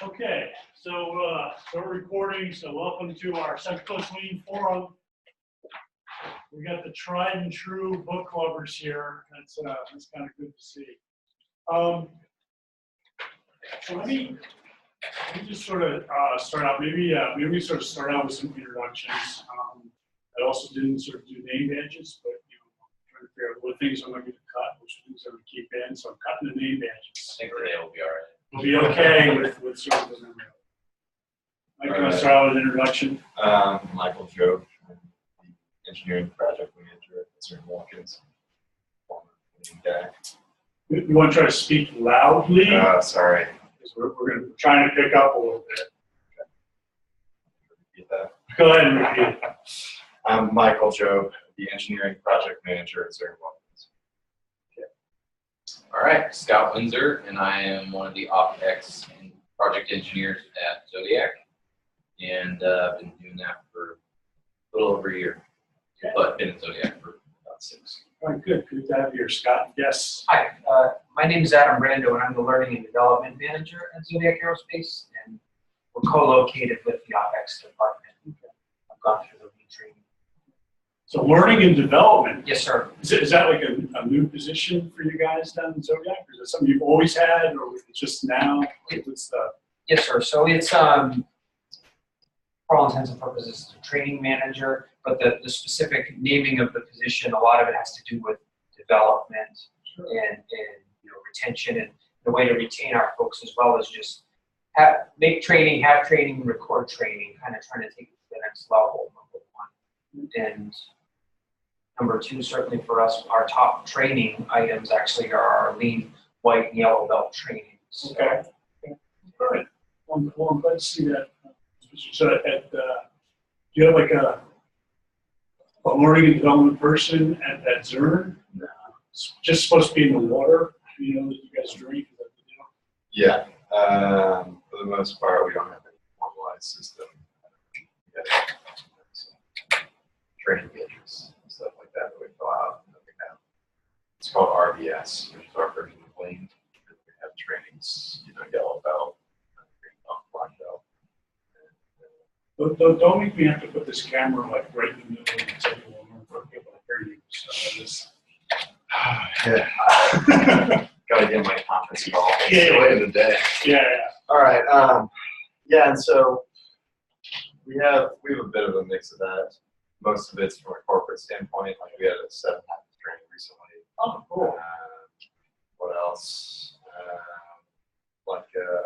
Okay, so we're recording, so welcome to our Central Coast Lean Forum. We got the tried and true book lovers here. That's kind of good to see. So let me just sort of start out. Maybe we sort of start out with some introductions. I also didn't sort of do name badges, but trying to figure out what things I'm going to cut, which things I'm going to keep in. So I'm cutting the name badges. I think Renee will be all right. We'll be okay with sort of the memory. Mike, you want to start out with an introduction? Michael Jobe, the engineering project manager at Sir Watkins. You want to try to speak loudly? Sorry. We're trying to pick up a little bit. Repeat that. Go ahead and repeat it. I'm Michael Jobe, the engineering project manager at Sir Watkins. All right, Scott Windsor, and I am one of the OpEx and project engineers at Zodiac, and I've been doing that for a little over a year, but been in Zodiac for about 6. All right, good. Good to have you here, Scott. Yes. Hi, my name is Adam Brando, and I'm the Learning and Development Manager at Zodiac Aerospace, and we're co-located with the OpEx department. I've gone through the lead training. So learning and development. Yes, sir. Is that like a new position for you guys down in Zodiac? Or is it something you've always had, or was it just now? What's the... Yes, sir. So it's, for all intents and purposes, it's a training manager, but the specific naming of the position, a lot of it has to do with development and retention, and the way to retain our folks as well as just make training, have training, record training, kind of trying to take it to the next level, number one. And number two, certainly for us, our top training items actually are our lean, white, and yellow belt trainings. Okay. All right. Well, I'm glad to see that. So do you have like a learning and development person at Zern? No. It's just supposed to be in the water, that you guys drink? Yeah. For the most part, we don't have any formalized system. Training pages and stuff like that we fill out. It's called RBS, which is our version of Lean. We have trainings, yellow belt, green belt, black belt. Don't make me have to put this camera like right in the middle of the table for people to hear you. So this... Yeah. Gotta get my conference call. Yeah. Late in the day. Yeah. All right. Yeah, and so we have a bit of a mix of that. Most of it's from a corporate standpoint. Like we had a 7-hour training recently. Oh, cool. What else?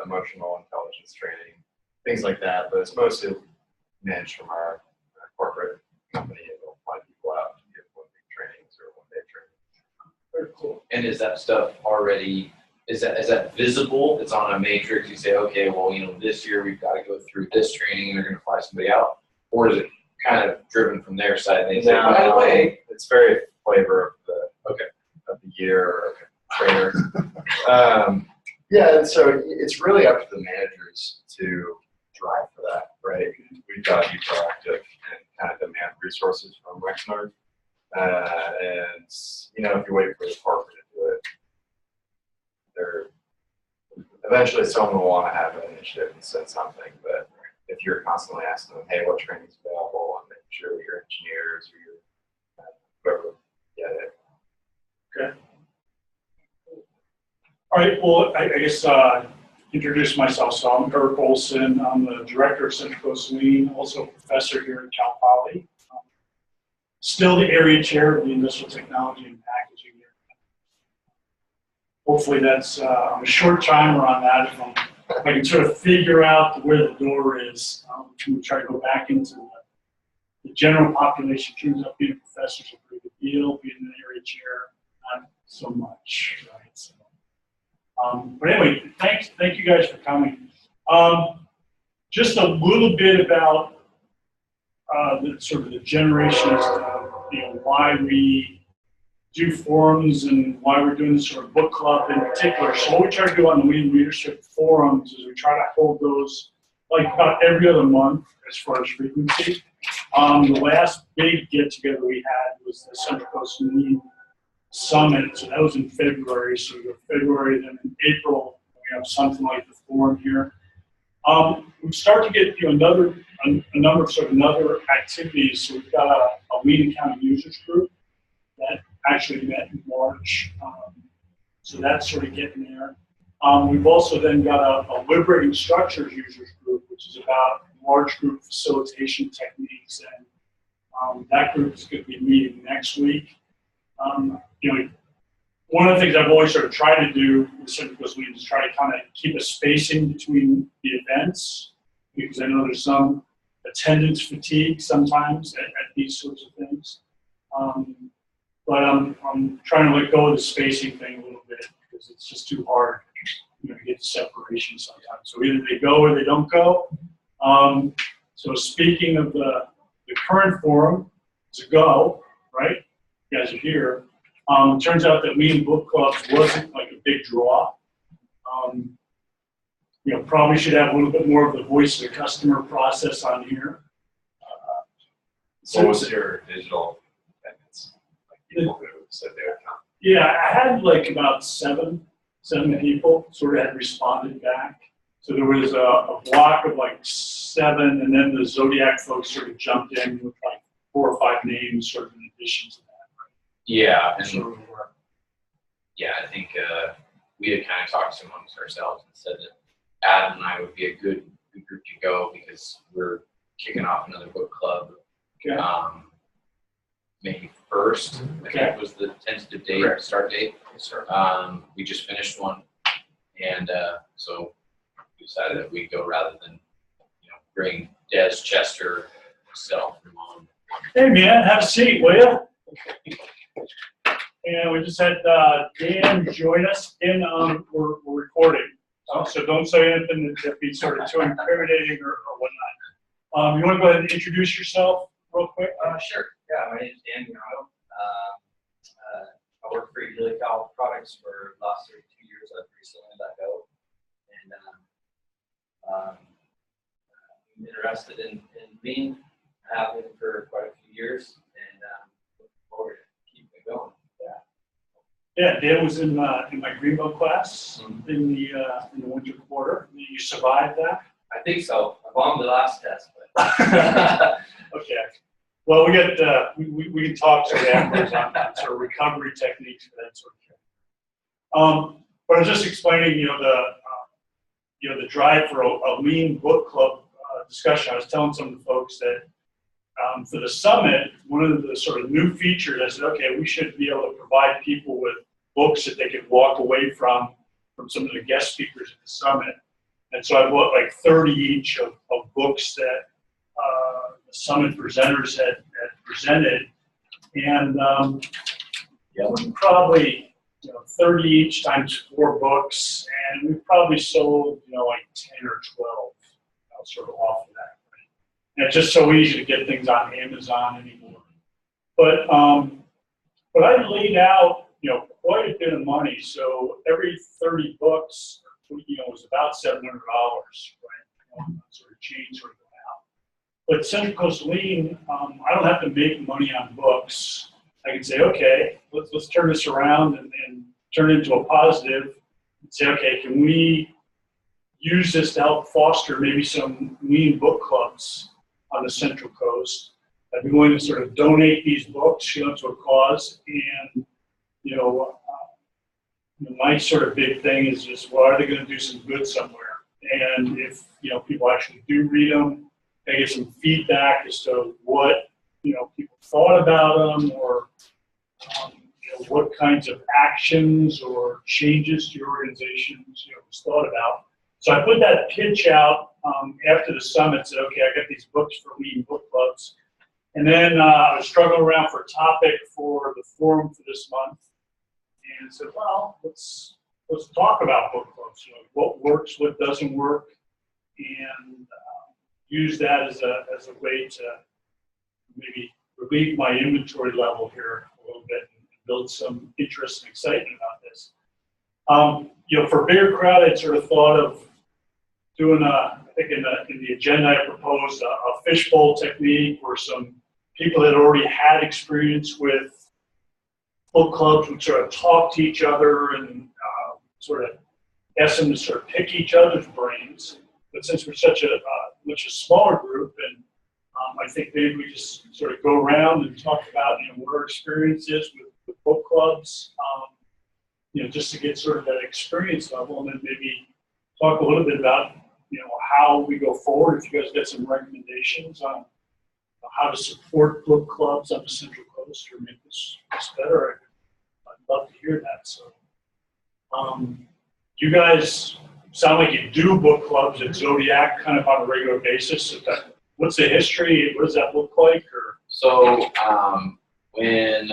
Emotional intelligence training, things like that. But it's mostly managed from our corporate company, and we'll fly people out to give one-week trainings or one-day training. Very cool. And is that stuff already, is that visible? It's on a matrix. You say, okay, well, this year we've got to go through this training, and they're going to fly somebody out, or is it kind of driven from their side? And they say, by the way, it's very flavor of the year or trainer. Yeah, and so it's really up to the managers to drive for that, right? We've got to be proactive and kind of demand resources from Rexnord. And if you wait for the corporate to do it, eventually someone will want to have an initiative and say something. But if you're constantly asking them, hey, what training's available, and making sure that your engineers or your whoever get it. Okay. All right. Well, I guess introduce myself. So I'm Kirk Olson. I'm the director of Central Coast Lean, also a professor here at Cal Poly. Still the area chair of the Industrial Technology and Packaging here. Hopefully that's I'm a short timer on that. If I can sort of figure out where the door is, we try to go back into the general population. Turns out being a professor is a pretty good deal. Being an area chair, not so much, right? So, but anyway, thank you guys for coming. Just a little bit about the generations of why we do forums and why we're doing this sort of book club in particular. So what we try to do on the Lean Leadership forums is we try to hold those like about every other month as far as frequency. The last big get together we had was the Central Coast Lean Summit. So that was in February. So we go February, then in April we have something like the forum here. We start to get a number of sort of other activities. So we've got a lead accounting users group that actually met in March. So that's sort of getting there. We've also then got a liberating structures users group, which is about large group facilitation techniques, and that group is going to be meeting next week. One of the things I've always sort of tried to do with Central Lead is try to kind of keep a spacing between the events, because I know there's some attendance fatigue sometimes at these sorts of things. But I'm trying to let go of the spacing thing a little bit, because it's just too hard to get the separation sometimes. So either they go or they don't go. So speaking of the current forum, it's a go, right? You guys are here. It turns out that Leading Book Clubs wasn't like a big draw. Probably should have a little bit more of the voice of the customer process on here. What was your digital attendance? Like people who said they would come? Yeah, I had like about seven people sort of had responded back. So there was a block of like 7, and then the Zodiac folks sort of jumped in with like 4 or 5 names sort of in addition to that. Yeah, and So, I think we had kind of talked amongst ourselves and said that Adam and I would be a good group to go, because we're kicking off another book club. okay. Maybe 1st, I think was the tentative date, Correct. start date. Yes, sir. We just finished one, and so we decided that we'd go rather than bring Des, Chester, myself, Ramon. Hey man, have a seat, will you? And we just had Dan join us, and we're recording. So don't say anything that be sort of too incriminating or whatnot. You want to go ahead and introduce yourself real quick? Sure. Yeah, my name is Dan Murano. I work for Utility Health Products for the last 32 years. I've recently let go. And I'm interested in lean. I have been for quite a few years, and looking forward to keeping it going. Yeah, Dan was in my Greenbelt class in the winter quarter. You survived that? I think so. I bombed the last test, but Okay. Well, we got we can talk sort of afterwards on sort of recovery techniques for that sort of thing. But I was just explaining, the drive for a lean book club discussion. I was telling some of the folks that for the summit, one of the sort of new features, I said, okay, we should be able to provide people with books that they could walk away from some of the guest speakers at the summit. And so I bought like 30 each of books that the summit presenters had presented. And we probably, 30 each times 4 books, and we probably sold, like 10 or 12, sort of off of that. And it's just so easy to get things on Amazon anymore. But I laid out, quite a bit of money. So every 30 books, was about $700, right? Sort of change sort of out. But Central Coast Lean, I don't have to make money on books. I can say, okay, let's turn this around and turn it into a positive. And say, okay, can we use this to help foster maybe some lean book clubs on the Central Coast? I'd be willing to sort of donate these books, to a cause. And, my sort of big thing is just, well, are they going to do some good somewhere? And if, people actually do read them, they get some feedback as to what, people thought about them, or, what kinds of actions or changes to your organizations, was thought about. So I put that pitch out after the summit, said, okay, I got these books for leading book clubs. And then I was struggling around for a topic for the forum for this month. And said, well, let's talk about book clubs. What works, what doesn't work, and use that as a way to maybe relieve my inventory level here a little bit and build some interest and excitement about this. For a bigger crowd, I sort of thought of doing I think in the agenda I proposed a fishbowl technique, where some people that already had experience with book clubs would sort of talk to each other and sort of ask them to sort of pick each other's brains. but since we're such a much a smaller group, and I think maybe we just sort of go around and talk about what our experience is with book clubs, just to get sort of that experience level, and then maybe talk a little bit about how we go forward. If you guys got some recommendations on how to support book clubs on the Central Coast or make this better, I'd love to hear that. So, you guys sound like you do book clubs at Zodiac kind of on a regular basis. What's the history? What does that look like? Or So when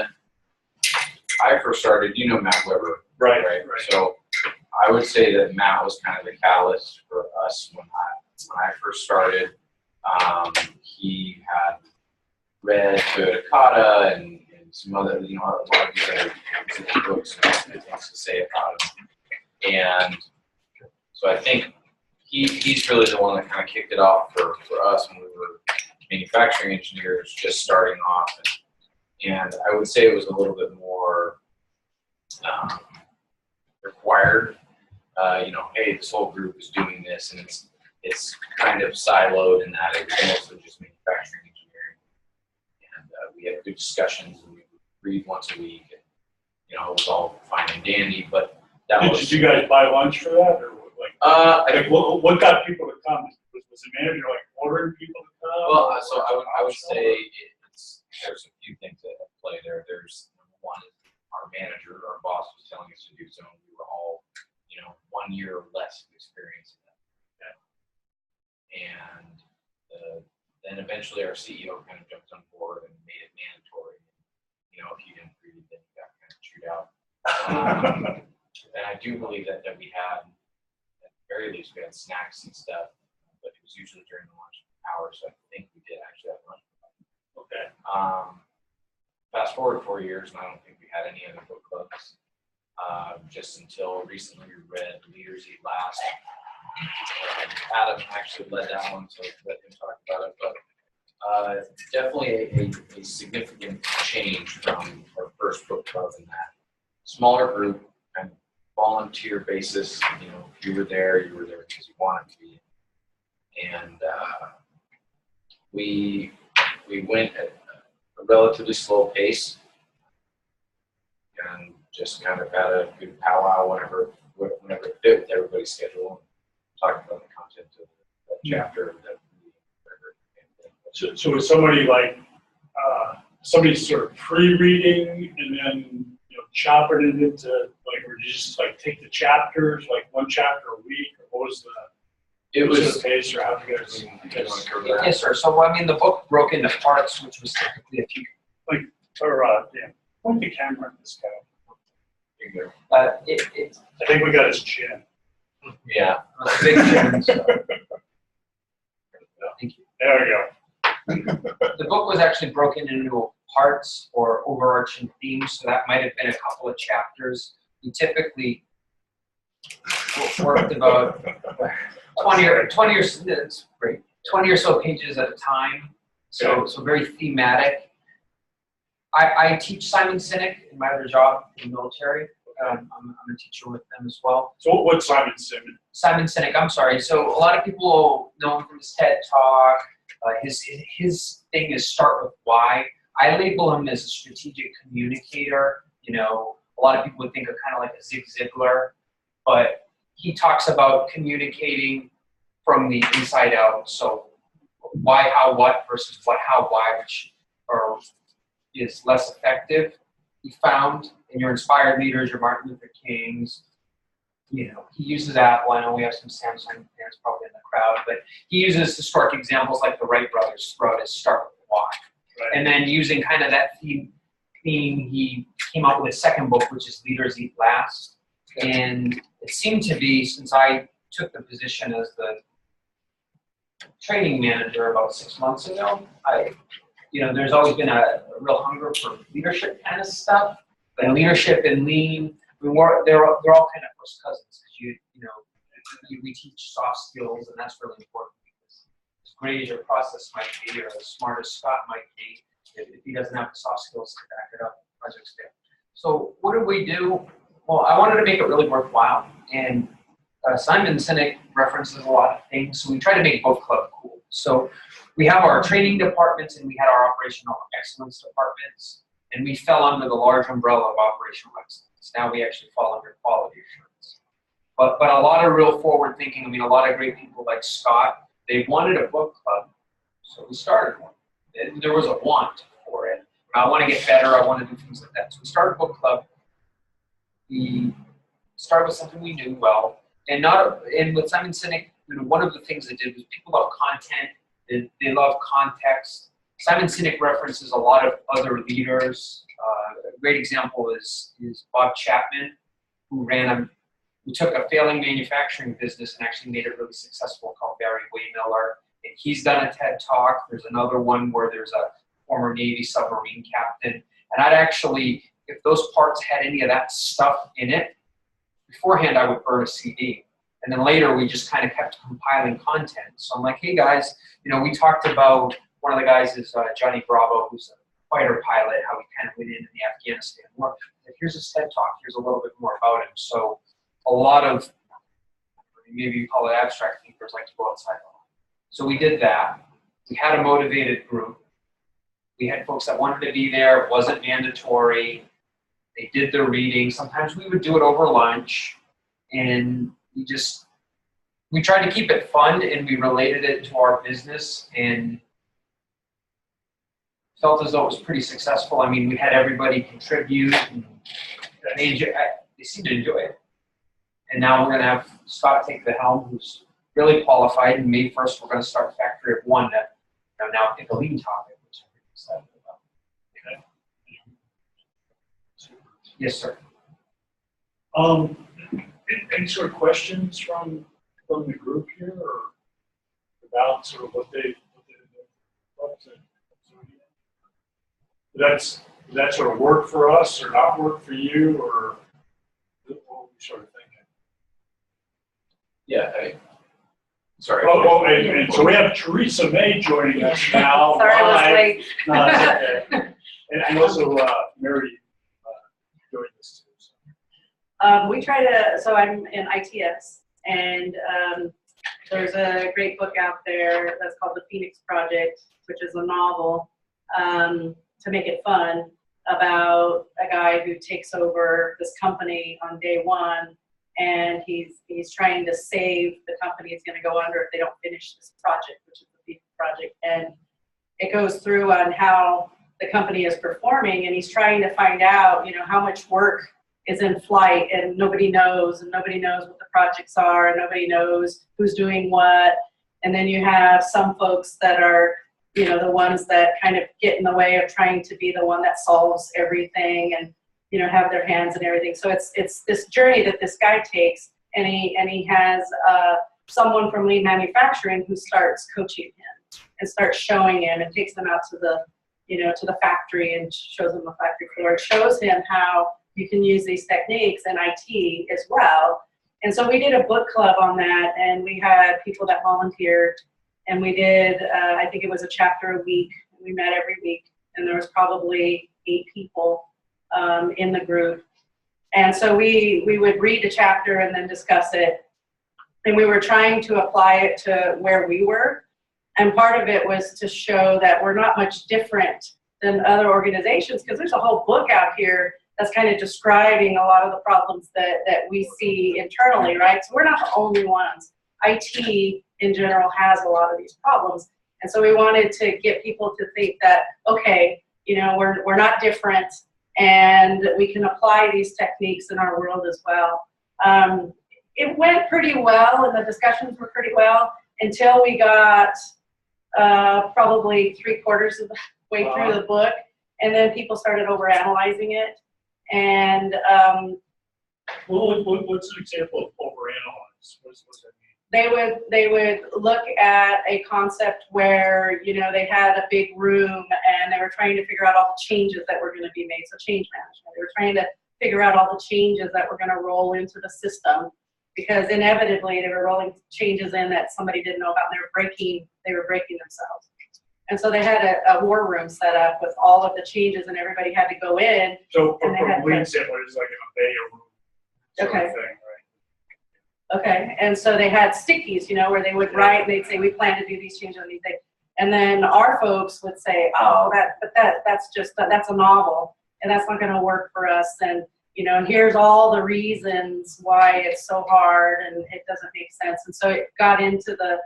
I first started, Matt Weber, right. So I would say that Matt was kind of the catalyst for us when I first started. He had read Toyota Kata and some other, a lot of these other books and good things to say about him. And so I think he's really the one that kind of kicked it off for us when we were manufacturing engineers just starting off. And I would say it was a little bit more required. Hey, this whole group is doing this, and it's kind of siloed in that it was mostly just manufacturing engineering. And we had good discussions, and we would read once a week, and it was all fine and dandy. But did you guys buy lunch for that, or what got people to come? Was the manager ordering people to come? Well, so I would say there's a few things that play there. There's number one, our manager, our boss was telling us to do so, and we were all 1 year or less of experience in that. Okay. And then eventually our CEO kind of jumped on board and made it mandatory. If you didn't read it, then you got kind of chewed out. And I do believe that we had, at the very least, we had snacks and stuff, but it was usually during the lunch hour, so I think we did actually have lunch. Okay. Fast forward 4 years, and I don't think we had any other book clubs. Just until recently we read Leaders Eat Last. Adam actually led that one, so let him talk about it. But definitely a significant change from our first book club in that smaller group and volunteer basis. If you were there because you wanted to be. And we went at a relatively slow pace and just kind of had a good powwow whenever it fit with everybody's schedule. Talked about the content of that chapter. So was somebody somebody sort of pre-reading and then chopping it into or you just take the chapters, one chapter a week, or what was the pace, or how do you guys cover that? Yes, sir. So the book broke into parts, which was typically a few. Point the camera at this guy. I think we got his chin. Yeah. It's a big chin, so. Thank you. There we go. The book was actually broken into parts or overarching themes, so that might have been a couple of chapters. We typically worked about 20 or so pages at a time, so very thematic. I teach Simon Sinek in my other job in the military. I'm a teacher with them as well. So what's Simon Sinek? Simon Sinek, I'm sorry. So a lot of people know him from his TED Talk. His thing is start with why. I label him as a strategic communicator. A lot of people would think of kind of like a Zig Ziglar, but he talks about communicating from the inside out. So why, how, what versus what, how, why, which is less effective. He found in your inspired leaders, your Martin Luther Kings, he uses that. Well, I know we have some Samsung fans probably in the crowd, but he uses historic examples like the Wright brothers wrote as start with why. Right. And then using kind of that theme, he came out with a second book, which is Leaders Eat Last. And it seemed to be, since I took the position as the training manager about 6 months ago, there's always been a real hunger for leadership kind of stuff. And leadership and lean, they're all kind of first cousins, because we teach soft skills, and that's really important. Because as great as your process might be, or as smart as Scott might be, if he doesn't have the soft skills to back it up, projects fail. So what did we do? Well, I wanted to make it really worthwhile, and Simon Sinek references a lot of things, so we try to make book club cool. So we have our training departments and we had our operational excellence departments, and we fell under the large umbrella of operational excellence. Now we actually fall under quality assurance. But a lot of real forward thinking. I mean, a lot of great people like Scott, they wanted a book club, so we started one. And there was a want for it. I want to get better, I want to do things like that. So we started a book club. We started with something we knew well. And with Simon Sinek, one of the things they did was people love content, they love context. Simon Sinek references a lot of other leaders. A great example is Bob Chapman, who took a failing manufacturing business and actually made it really successful, called Barry Waymiller. And he's done a TED Talk. There's another one where there's a former Navy submarine captain. And I'd actually, if those parts had any of that stuff in it, beforehand I would burn a CD. And then later we just kind of kept compiling content. So I'm like, hey guys, we talked about, one of the guys is Johnny Bravo, who's a fighter pilot, how he kind of went into the Afghanistan war. Here's a TED Talk, here's a little bit more about him. So a lot of, maybe you call it abstract thinkers, like to go outside the line. So we did that. We had a motivated group. We had folks that wanted to be there. It wasn't mandatory. They did the reading. Sometimes we would do it over lunch, and we tried to keep it fun, and we related it to our business, and felt as though it was pretty successful. I mean, we had everybody contribute, and they seemed to enjoy it. And now we're going to have Scott take the helm, who's really qualified, and May 1st we're going to start Factory of One, that now pick a lean topic, which I'm pretty excited about. Yes, sir. Any sort of questions from the group here, or about sort of what they did? Does that sort of work for us or not work for you, or what are we sort of thinking? Yeah, sorry. And so we have Teresa May joining us now. Sorry, I was late. No, it's okay. And also Mary joined us too. So. So I'm in ITS, and there's a great book out there that's called The Phoenix Project, which is a novel, to make it fun, about a guy who takes over this company on day one, and he's trying to save the company. Is going to go under if they don't finish this project, which is the Phoenix Project. And it goes through on how the company is performing, and he's trying to find out, how much work is in flight, and nobody knows what the projects are, and nobody knows who's doing what. And then you have some folks that are, the ones that kind of get in the way of trying to be the one that solves everything and, have their hands in everything. So it's this journey that this guy takes, and he has someone from lean manufacturing who starts coaching him and starts showing him and takes them out to the, to the factory and shows him the factory floor. It shows him how you can use these techniques in IT as well. And so we did a book club on that, and we had people that volunteered, and we did, I think it was a chapter a week. We met every week, and there was probably 8 people in the group. And so we would read the chapter and then discuss it. And we were trying to apply it to where we were. And part of it was to show that we're not much different than other organizations, because there's a whole book out here that's kind of describing a lot of the problems that we see internally, right? So we're not the only ones. IT in general has a lot of these problems. And so we wanted to get people to think that, okay, we're not different, and we can apply these techniques in our world as well. It went pretty well, and the discussions were pretty well, until we got probably 3/4 of the way through the book, and then people started overanalyzing it. And what's an example of overanalyze? What does that mean? they would look at a concept where, they had a big room, and they were trying to figure out all the changes that were going to be made. So change management. They were trying to figure out all the changes that were going to roll into the system, because inevitably they were rolling changes in that somebody didn't know about, and they were breaking themselves. And so they had a war room set up with all of the changes, and everybody had to go in. So and from lean standpoint, it's like an conveyor room sort of thing, right? Okay, and so they had stickies, you know, where they would write and they'd say, we plan to do these changes on these days. And then our folks would say, oh, that's a novel, and that's not gonna work for us, and, you know, and here's all the reasons why it's so hard and it doesn't make sense. And so it got into the,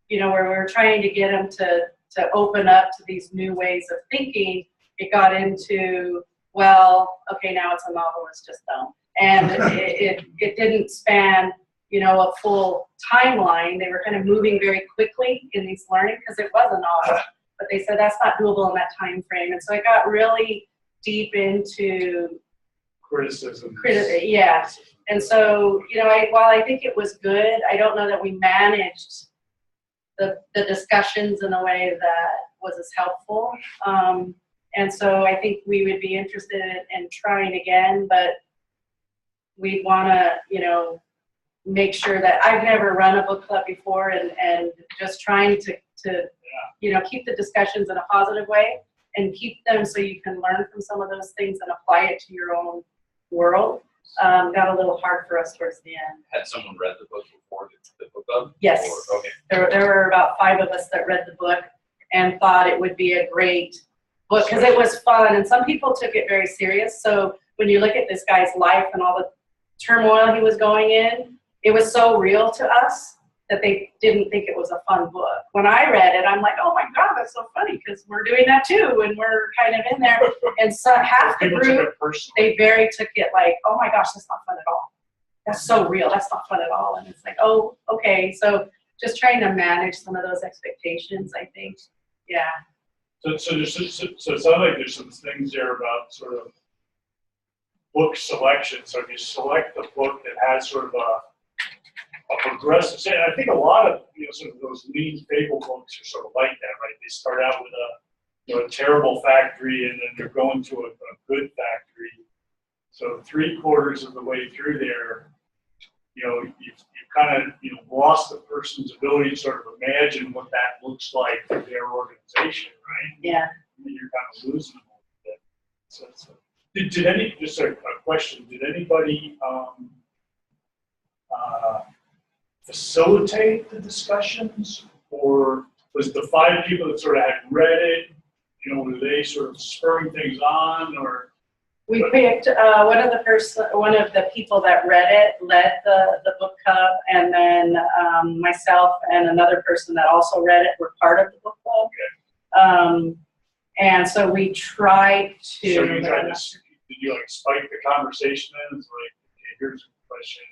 you know, where we were trying to get them to open up to these new ways of thinking. It got into, well, okay, now it's a novel, it's just dumb. And it didn't span, you know, a full timeline. They were kind of moving very quickly in these learning because it was a novel, but they said that's not doable in that time frame. And so it got really deep into Criticism. Yeah. And so, you know, while I think it was good, I don't know that we managed the discussions in a way that was as helpful. And so I think we would be interested in trying again, but we'd want to, you know, make sure that I've never run a book club before, and just trying to you know, keep the discussions in a positive way and keep them so you can learn from some of those things and apply it to your own world. Got a little hard for us towards the end. Had someone read the book before the book club? Yes. Or, okay. There were about 5 of us that read the book and thought it would be a great book because it was fun, and some people took it very serious. So when you look at this guy's life and all the turmoil he was going in, it was so real to us that they didn't think it was a fun book. When I read it, I'm like, oh my God, that's so funny because we're doing that too, and we're kind of in there. And so half the group, they very took it like, oh my gosh, that's not fun at all. That's so real. That's not fun at all. And it's like, oh, okay. So just trying to manage some of those expectations, I think. Yeah. So it sounds like there's some things there about sort of book selection. So if you select the book that has sort of a progressive, I think a lot of, you know, sort of those lean fable books are sort of like that, right? They start out with a terrible factory, and then they're going to a good factory. So 3/4 of the way through there, you know, you've kind of, you know, lost the person's ability to sort of imagine what that looks like for their organization, right? Yeah. And you're kind of losing them a little bit. So just a question, did anybody facilitate the discussions, or was the 5 people that sort of had read it, you know, were they sort of spurring things on, or? We picked one of the people that read it led the book club, and then myself and another person that also read it were part of the book club. Okay. And so we tried to. So did you like spike the conversation in? It's like, okay, here's a question,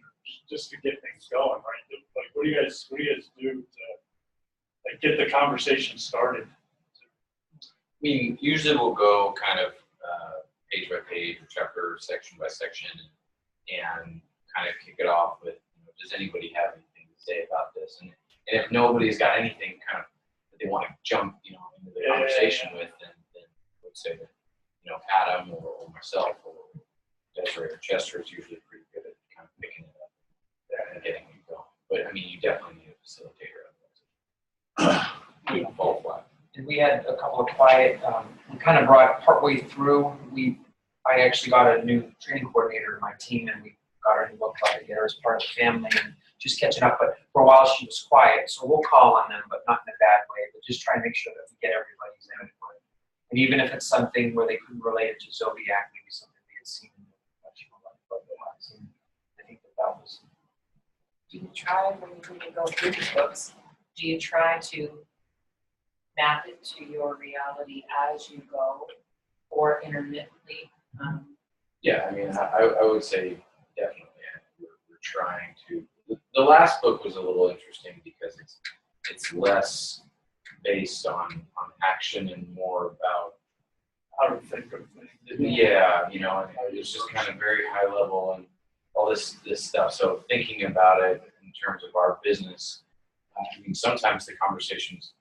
just to get things going, right? Like, what do you guys do to like get the conversation started? I mean, usually we'll go kind of page by page, or chapter, section by section, and kind of kick it off with, you know, does anybody have anything to say about this? And if nobody's got anything kind of that they want to jump, you know, into the conversation with, then I would say that, you know, Adam or myself or Desiree or Chester is usually pretty good at kind of picking it up and getting it going. But I mean, you definitely need a facilitator. Otherwise, fall flat. And we had a couple of quiet, we kind of brought partway through, I actually got a new training coordinator in my team, and we got our new book club together as part of the family and just catching up. But for a while she was quiet, so we'll call on them, but not in a bad way, but just try and make sure that we get everybody's input. And even if it's something where they couldn't relate it to Zodiac, maybe something they had seen in the professional life otherwise. And I think that was. Do you try, when you go through these books, do you try to map it to your reality as you go, or intermittently? Yeah, I mean, I would say definitely. We're trying to. The last book was a little interesting because it's less based on action and more about How to think of things. Yeah, you know, and it's just kind of very high level and all this stuff. So thinking about it in terms of our business, I mean, sometimes the conversations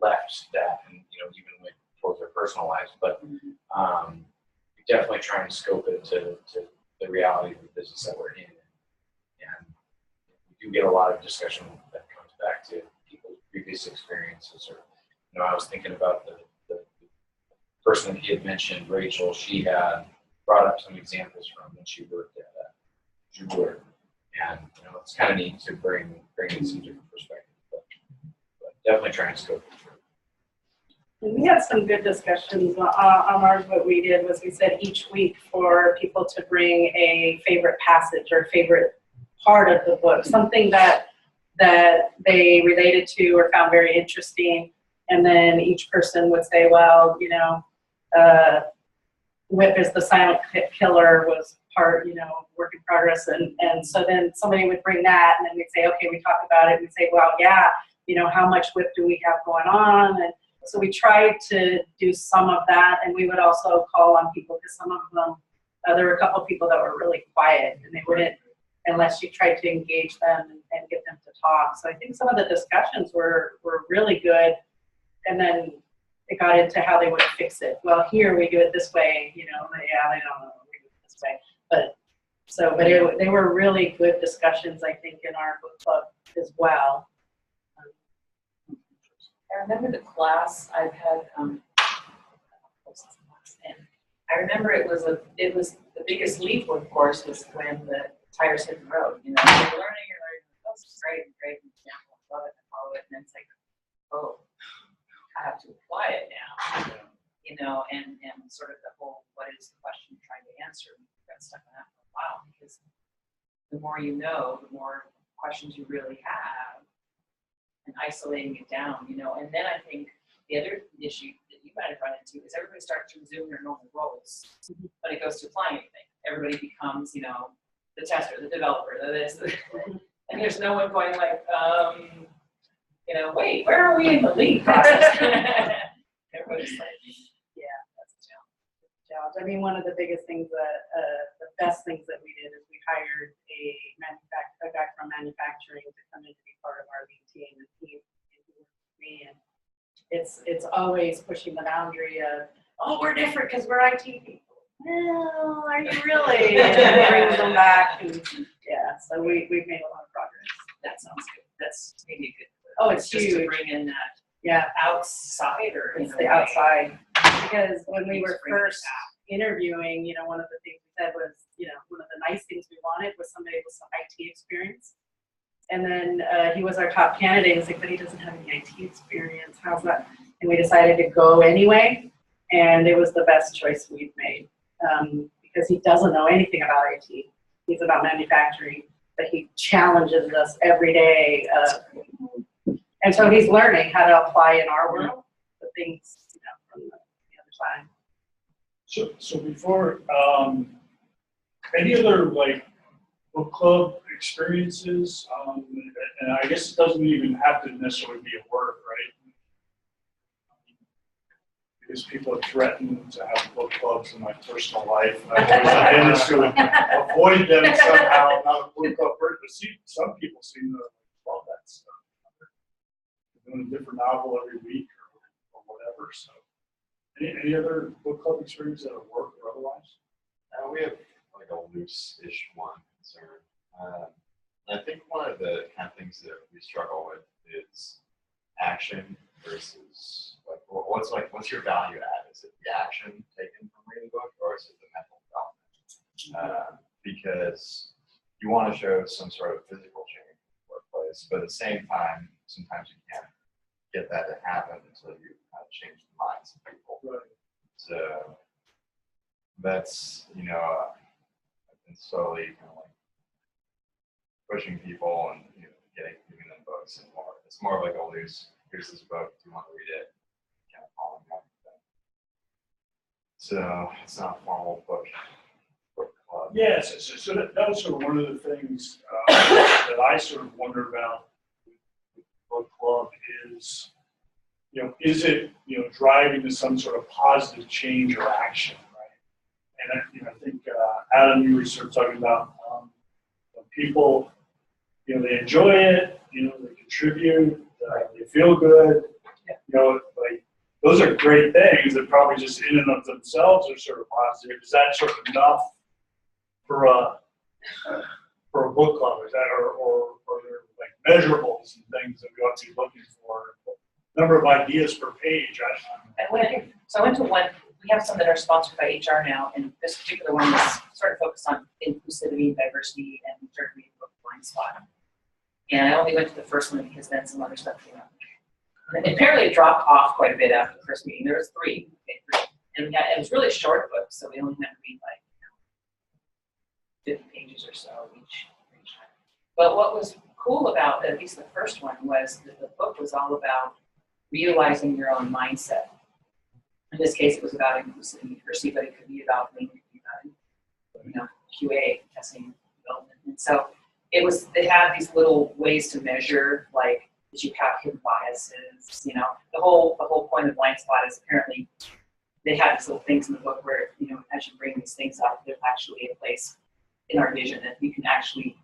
left that, and you know, even went towards our personal lives, but we definitely try and scope it to the reality of the business that we're in, and we do get a lot of discussion that comes back to people's previous experiences. Or, you know, I was thinking about the person that he had mentioned, Rachel. She had brought up some examples from when she worked at a jeweler, And it's kind of neat to bring in some different perspectives. But definitely trying to scope it through. We had some good discussions on ours. What we did was we said each week for people to bring a favorite passage or favorite part of the book, something that they related to or found very interesting. And then each person would say, well, Whip is the silent killer was part, work in progress. And so then somebody would bring that and then we'd say, okay, we talked about it. And we'd say, well, yeah, how much Whip do we have going on? And so we tried to do some of that, and we would also call on people because some of them, there were a couple of people that were really quiet and they wouldn't, unless you tried to engage them and get them to talk. So I think some of the discussions were really good. And then it got into how they would fix it. Well, here we do it this way, yeah, they don't know we do it this way. But they were really good discussions, I think, in our book club as well. I remember the class I've had, and I remember it was the biggest leap, of course, was when the tires hit the road. You're learning, oh, this is great, example, love it, I follow it, and then it's like, oh, I have to apply it now, and sort of the whole, what is the question you're trying to answer? We've got stuck on that for a while, because the more you know, the more questions you really have, and isolating it down, and then I think the other issue that you might have run into is everybody starts to resume their normal roles, but it goes to applying anything. Everybody becomes, the tester, the developer, and there's no one going like, wait, where are we in the lead process? Everybody's like, yeah, that's a challenge. I mean, one of the biggest things, the best things that we did is we hired a guy from manufacturing to come in to be part of our lead team, and he worked with me, and it's always pushing the boundary of, oh, we're different because we're IT people. Well, are you really? And it brings them back, and yeah, so we've made a lot of progress. That sounds good. That's maybe good. Oh, it's just huge. To bring in that Yeah, outsider. it's the outside, because when we were first interviewing, one of the things we said was, one of the nice things we wanted was somebody with some IT experience. And then he was our top candidate. He's like, but he doesn't have any IT experience. How's that? And we decided to go anyway. And it was the best choice we've made, because he doesn't know anything about IT. He's about manufacturing, but he challenges us every day. And so he's learning how to apply in our world the things, from the other side. So before, any other book club experiences? And I guess it doesn't even have to necessarily be at work, right? Because people have threatened to have book clubs in my personal life. I've managed to avoid them somehow, not a book club person, but some people seem to love that stuff. They're doing a different novel every week or whatever. So, any other book club experience at work or otherwise? We have a loose-ish one concern. And I think one of the kind of things that we struggle with is action versus what's your value add? Is it the action taken from reading the book, or is it the mental development? Because you want to show some sort of physical change in the workplace, but at the same time, sometimes you can't get that to happen until you kind of change the minds of people. Right. So that's, I've been slowly kind of pushing people and giving them books, and it's more like a loose, here's this book, do you want to read it? Kind of following that thing. So it's not a formal book club. Yes, so that was sort of one of the things that I sort of wonder about with book club is, is it, driving to some sort of positive change or action, right? And I think Adam, you were sort of talking about people, they enjoy it, they contribute, they feel good, those are great things that probably just in and of themselves are sort of positive. Is that sort of enough for a book club? Is that or there measurables and things that we ought to be looking for? Number of ideas per page. So I went to one. We have some that are sponsored by HR now, and this particular one is sort of focused on inclusivity, diversity, and certainty of book And I only went to the first one because then some other stuff came up. And apparently it dropped off quite a bit after the first meeting. There was three. And it was really a short book, so we only had to read like 50 pages or so each time. But what was cool about at least the first one was that the book was all about realizing your own mindset. In this case, it was about inclusive diversity, but it could be about lean, it could be about, QA, testing, development. And so they had these little ways to measure, like, did you have hidden biases? The whole point of blind spot is apparently they have these little things in the book where, as you bring these things up, there's actually a place in our vision that you can actually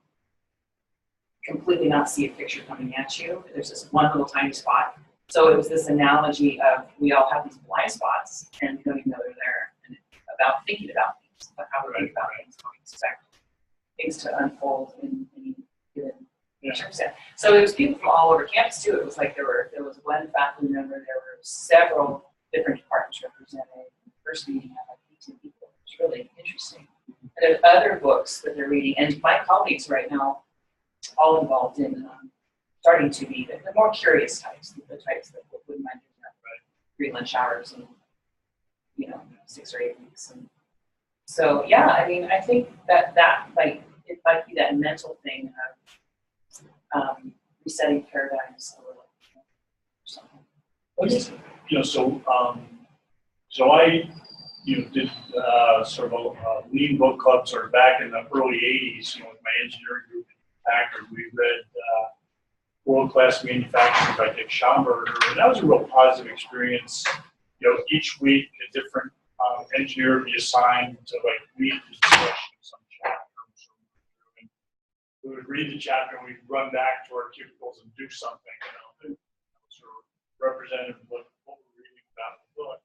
completely not see a picture coming at you. There's this one little tiny spot. So it was this analogy of we all have these blind spots and we don't even know they're there. And about thinking about things, about how we think about things, how we expect things to unfold in any given circumstance. So it was people from all over campus too. It was like there was one faculty member, there were several different departments represented. The first meeting had like 18 people. It was really interesting. And there's other books that they're reading, and my colleagues right now, all involved in starting to be the more curious types, the types that wouldn't mind doing that, free lunch hours and 6 or 8 weeks. And so yeah, I mean, I think that like it might be that mental thing of resetting paradigms or something. So I did sort of a lean book club sort of back in the early 80s, with my engineering group in Packard. We read World Class Manufacturing by Dick Schomburger, and that was a real positive experience. Each week a different engineer would be assigned to lead the discussion of some chapter. And we would read the chapter and we'd run back to our cubicles and do something, sort of representative of what we're reading about the book.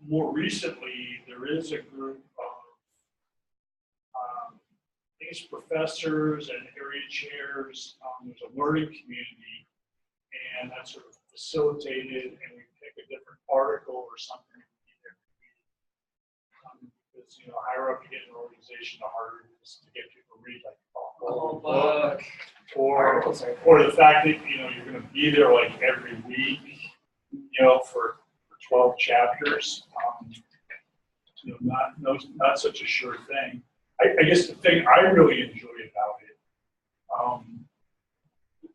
More recently, there is a group of I think it's professors and area chairs. There's a learning community, and that's sort of facilitated, and we pick a different article or something because higher up you get in an organization, the harder it is to get people to read like a whole book, or the fact that you're going to be there like every week, for 12 chapters. Not such a sure thing. I guess the thing I really enjoy about it,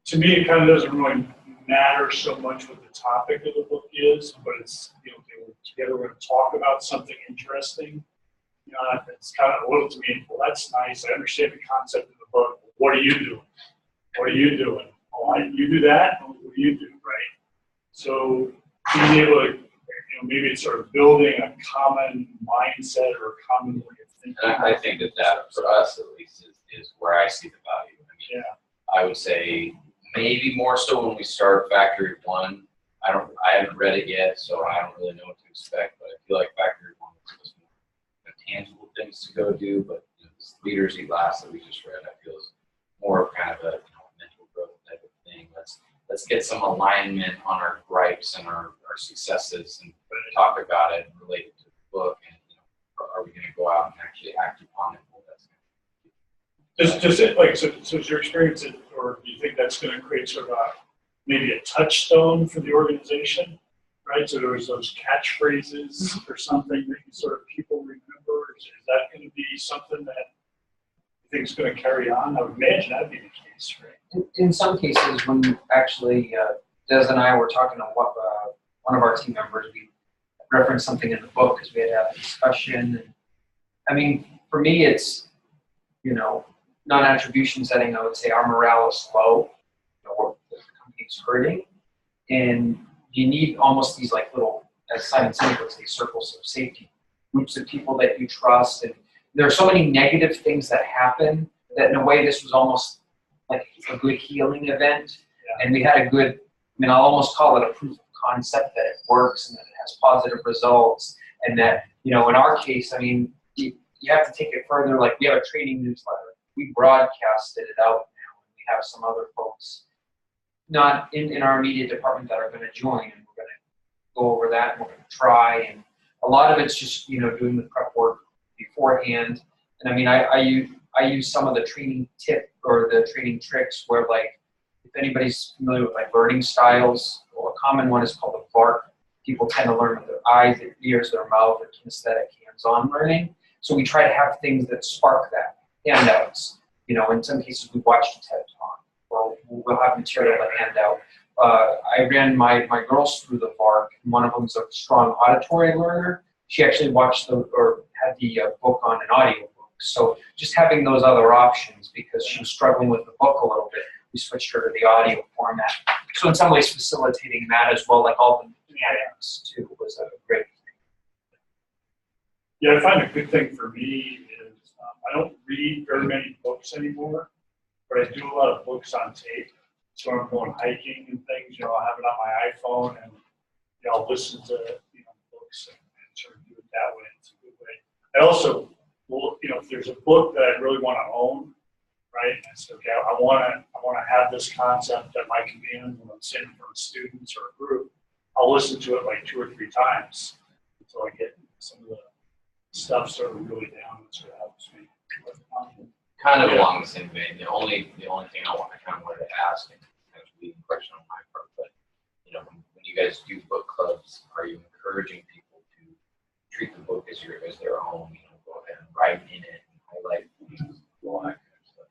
to me, it kind of doesn't really matter so much what the topic of the book is, but it's, we're together, we're going to talk about something interesting. It's kind of a little to me, well, that's nice. I understand the concept of the book. What are you doing? What are you doing? Oh, you do that? What do you do, right? So being able to, maybe it's sort of building a common mindset or a common way of thinking. And I think that for us at least is where I see the value. I mean, I would say maybe more so when we start Factory 1. I haven't read it yet, so I don't really know what to expect. But I feel like Factory 1 was more tangible things to go do. But this Leaders Eat Last that we just read, I feel is more of kind of a mental growth type of thing. Let's get some alignment on our gripes and our successes and talk about it and relate it to the book. And are we going to go out and actually act upon it? Well, does it so is your experience, or do you think that's going to create sort of maybe a touchstone for the organization, right? So there was those catchphrases or something that people remember. Is that going to be something that you think is going to carry on? I would imagine that'd be the case, right? In some cases, when actually Des and I were talking to one of our team members, we referenced something in the book because we had to have a discussion. And, I mean, for me, it's, non-attribution setting, I would say our morale is low, the company's hurting, and you need almost these like little, as Simon Sinek would say, circles of safety, groups of people that you trust. And there are so many negative things that happen that in a way this was almost like a good healing event. Yeah. And we had a good, I'll almost call it a proof of concept that it works and that it has positive results. And that, in our case, you have to take it further. Like we have a training newsletter. We broadcasted it out now. And we have some other folks not in our immediate department that are going to join. And we're going to go over that and we're going to try. And a lot of it's just, doing the prep work beforehand. And I I use some of the training tip or the training tricks where, like, if anybody's familiar with like learning styles, well, a common one is called the VARK. People tend to learn with their eyes, their ears, their mouth, their kinesthetic, hands-on learning. So we try to have things that spark that. Handouts, you know, in some cases we watched a TED Talk, or we'll have material to hand out. I ran my girls through the VARK. One of them is a strong auditory learner. She actually watched had the book on an audio book. So just having those other options, because she was struggling with the book a little bit, we switched her to the audio format. So in some ways facilitating that as well, like all the mechanics too, was a great thing. Yeah, I find a good thing for me is I don't read very many books anymore, but I do a lot of books on tape. So I'm going hiking and things, you know, I have it on my iPhone and, you know, I'll listen to, you know, books and sort of do it that way. It's a good way. I also, you know, if there's a book that I really want to own, right? And so, okay, I want to have this concept at my command when I'm sitting in front of students or a group. I'll listen to it like 2 or 3 times until I get some of the stuff sort of really down, and sort of helps me. Kind of along the same vein. The only thing I kind of wanted to ask, and kind of leading question on my part, but you know, when you guys do book clubs, are you encouraging people to treat the book as their own? You know, go ahead and write in it and highlight things, all that kind of stuff.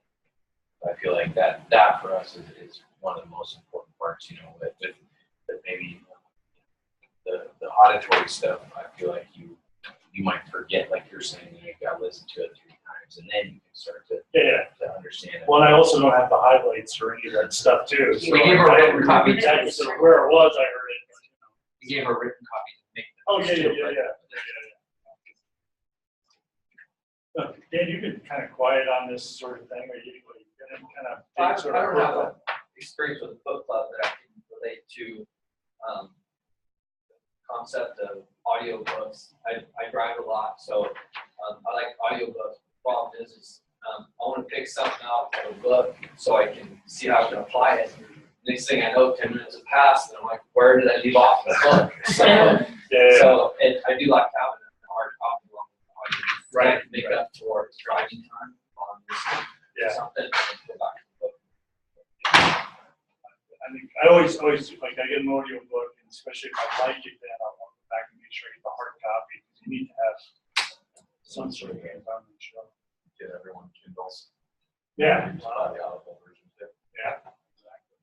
I feel like that for us is one of the most important parts. You know, that maybe the auditory stuff, I feel like you might forget, like you're saying, you got to listen to it 3 times, and then you can start to understand it. Well, and I also don't have the highlights or any of that stuff too. So We gave her a written copy. Exactly, so where it was, I heard it. We gave her a written copy to make the Oh, yeah. Dan, you've been kind of quiet on this sort of thing, or you kind of I sort don't of have an experience with the book club that I can relate to. Concept of audiobooks. I drive a lot, so I like audiobooks. The problem is I want to pick something out of a book so I can see how I can apply it. Next thing I know, 10 minutes have passed, and I'm like, where did I leave off the book? So I do like having a hard copy along with the audio. Right. To make up for driving time on something and go back to the book. I mean, I always like, I get an audio book, and especially if I like it, then I want to go back and make sure I get the hard copy, because you need to have some sort of hands-on show. Get everyone Kindles. Yeah. The audible version too. Yeah.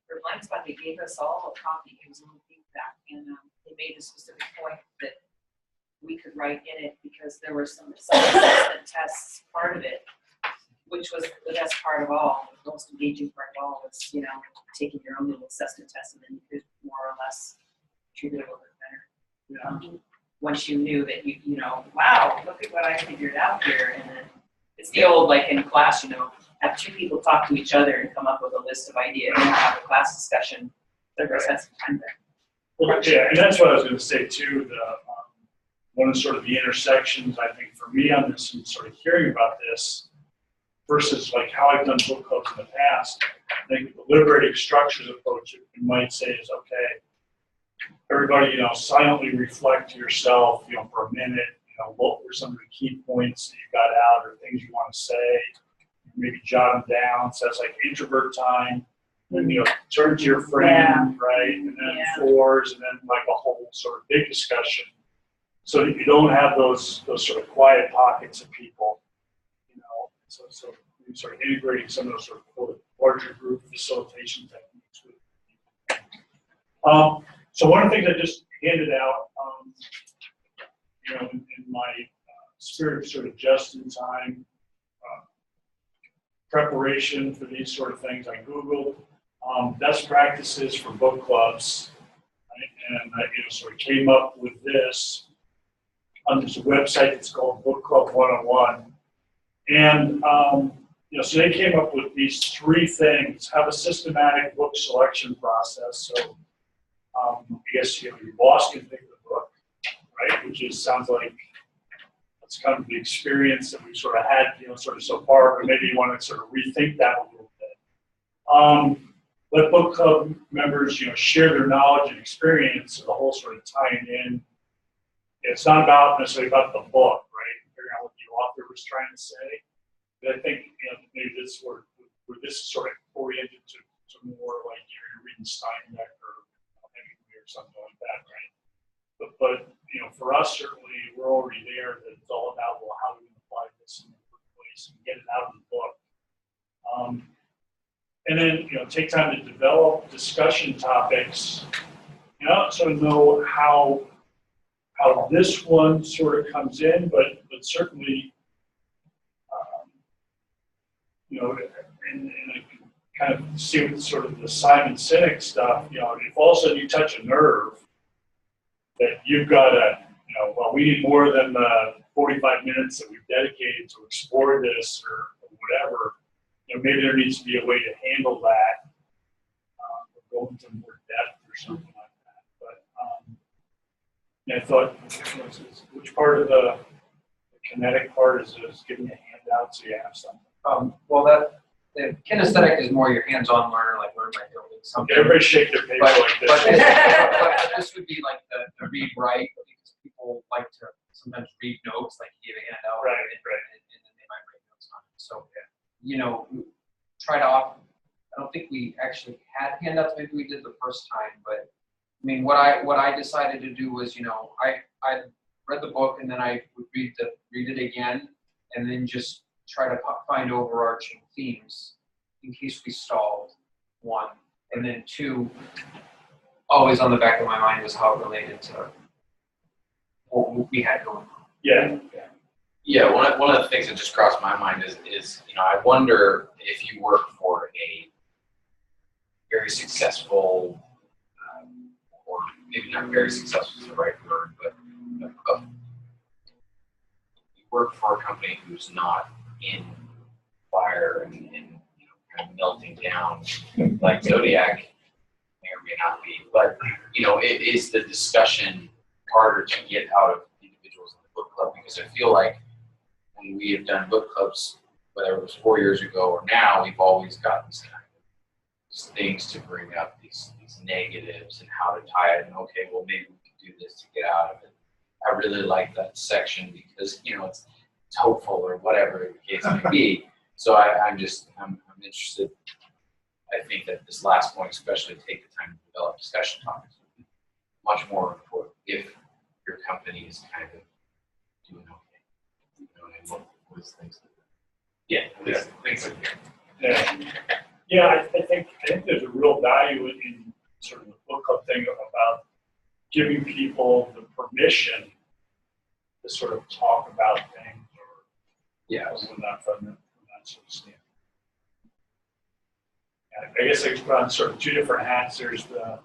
For Blind Spot, they gave us all a copy. It was a little feedback, and they made a specific point that we could write in it because there were some assessment tests part of it, which was the best part of all. The most engaging part of all was, you know, taking your own little assessment test, and then you could more or less treat it a little bit better. Yeah. Once you knew that you know, wow, look at what I figured out here, and then it's the old, like in class, you know, have 2 people talk to each other and come up with a list of ideas and have a class discussion. Everybody spent some time there. Well, yeah, and that's what I was going to say too. One of sort of the intersections, I think, for me on this, and sort of hearing about this versus like how I've done book clubs in the past, I think the liberating structures approach, you might say, is okay. Everybody, you know, silently reflect to yourself, you know, for a minute. You know, what were some of the key points that you got out, or things you want to say? Maybe jot them down. So it's like introvert time. Then, you know, turn to your friend, right? And then fours, and then like a whole sort of big discussion. So that you don't have those sort of quiet pockets of people, you know. So you're sort of integrating some of those sort of larger group facilitation techniques. So one of the things I just handed out, you know, in my spirit of sort of just in time preparation for these sort of things, I Googled best practices for book clubs, right? And I, you know, sort of came up with this. There's a website that's called Book Club 101, and you know, so they came up with these 3 things: have a systematic book selection process. So I guess, you know, your boss can pick the book, right? Which sounds like that's kind of the experience that we've sort of had, you know, sort of so far, but maybe you want to sort of rethink that a little bit. Let book club members, you know, share their knowledge and experience, so the whole sort of tying in. It's not necessarily about the book, right? Figuring out what the author was trying to say. I think, maybe this where this is sort of oriented to more like you're reading Steinbeck or Hemingway or something like that, right? But for us, certainly, we're already there. That it's all about, well, how do we apply this in the workplace and get it out of the book. And then, take time to develop discussion topics. So know how this one sort of comes in, but certainly, and I can kind of see with sort of the Simon Sinek stuff, if all of a sudden you touch a nerve, that you've got to, well, we need more than the 45 minutes that we've dedicated to explore this or whatever, maybe there needs to be a way to handle that, or go into more depth or something like that. But I thought, which part of the kinetic part is giving you a handout so you have something? Well, the kinesthetic is more your hands-on learner, like learn by building something. Okay, everybody shake their paper like this. But this would be like the read write, because people like to sometimes read notes, like you give a handout, Right. And then they might write notes on it. So try to. I don't think we actually had handouts. Maybe we did the first time, but I mean, what I decided to do was, I read the book and then I would read it again, and then just try to find overarching themes in case we stalled, one. And then two, always on the back of my mind was how it related to what we had going on. Yeah. Yeah, one of the things that just crossed my mind is I wonder if you work for a very successful, or maybe not very successful is the right word, but you work for a company who's not in fire and kind of melting down like Zodiac may or may not be. But it is the discussion harder to get out of individuals in the book club, because I feel like when we have done book clubs, whether it was 4 years ago or now, we've always got these kind of things to bring up, these negatives and how to tie it. And okay, well, maybe we can do this to get out of it. I really like that section because it's hopeful or whatever the case may be. So I'm interested. I think that this last point, especially take the time to develop discussion topics, would be much more important if your company is kind of doing okay. With things that Things like that. Yeah, I think there's a real value in sort of the book club thing about giving people the permission to sort of talk about things, or from that sort of standpoint. I guess I put on sort of two different hats. There's the,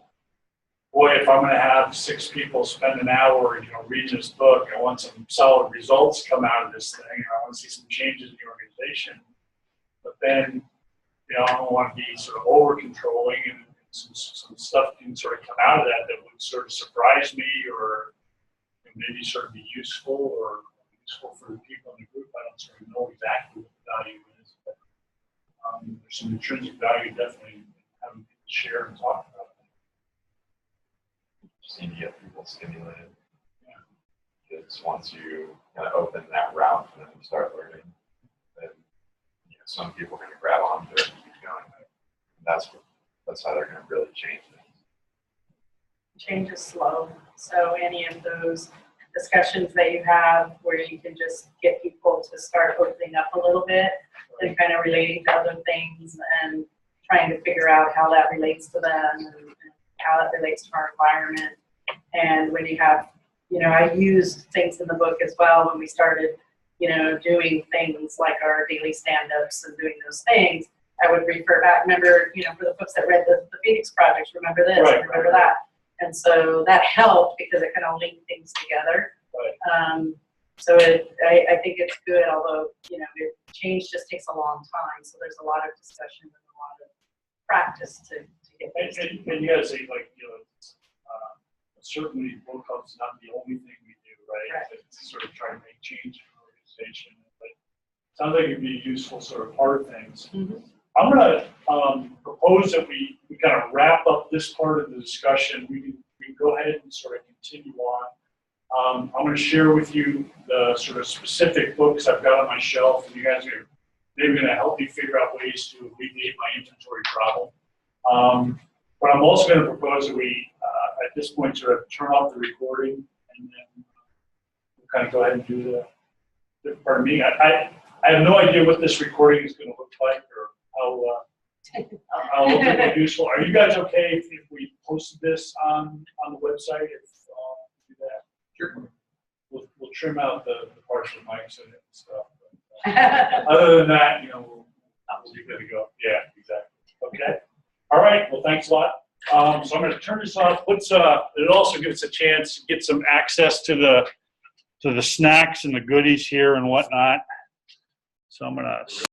boy, if I'm going to have 6 people spend an hour, reading this book, I want some solid results come out of this thing. I want to see some changes in the organization. But then, I don't want to be sort of over controlling, and some stuff can sort of come out of that would sort of surprise me, or maybe sort of be useful for the people in the group. I don't sort of know exactly what the value is, but there's some intrinsic value definitely in having people share and talk about it. just need to get people stimulated. Because once you kind of open that route for them to start learning, then some people are going to grab onto it and keep going. And that's how they're going to really change things. Change is slow. So any of those discussions that you have where you can just get people to start opening up a little bit and kind of relating to other things and trying to figure out how that relates to them and how it relates to our environment. And when you have, I used things in the book as well when we started, doing things like our daily stand-ups and doing those things. I would refer back, remember, for the folks that read the Phoenix Project, remember this, Right, remember that. And so that helped because it kind of linked things together. Right. So I think it's good, although, change just takes a long time. So there's a lot of discussion and a lot of practice to get things. And you gotta say, certainly book club's not the only thing we do, right? To sort of try to make change in the organization. But it sounds like it'd be a useful sort of part of things. Mm-hmm. I'm gonna propose that we kind of wrap up this part of the discussion. We can go ahead and sort of continue on. I'm going to share with you the sort of specific books I've got on my shelf, and you guys are maybe going to help me figure out ways to alleviate my inventory problem. But I'm also going to propose that we, at this point, sort of turn off the recording and then we'll kind of go ahead and do the part of me. I have no idea what this recording is going to look like or how ultimately useful. Are you guys okay if we posted this on the website? If do that, Sure. we'll trim out the parts of the mics and stuff. But, other than that, we'll be good to go. Yeah, exactly. Okay. All right. Well, thanks a lot. So I'm going to turn this off. It also gives us a chance to get some access to the snacks and the goodies here and whatnot. So I'm going to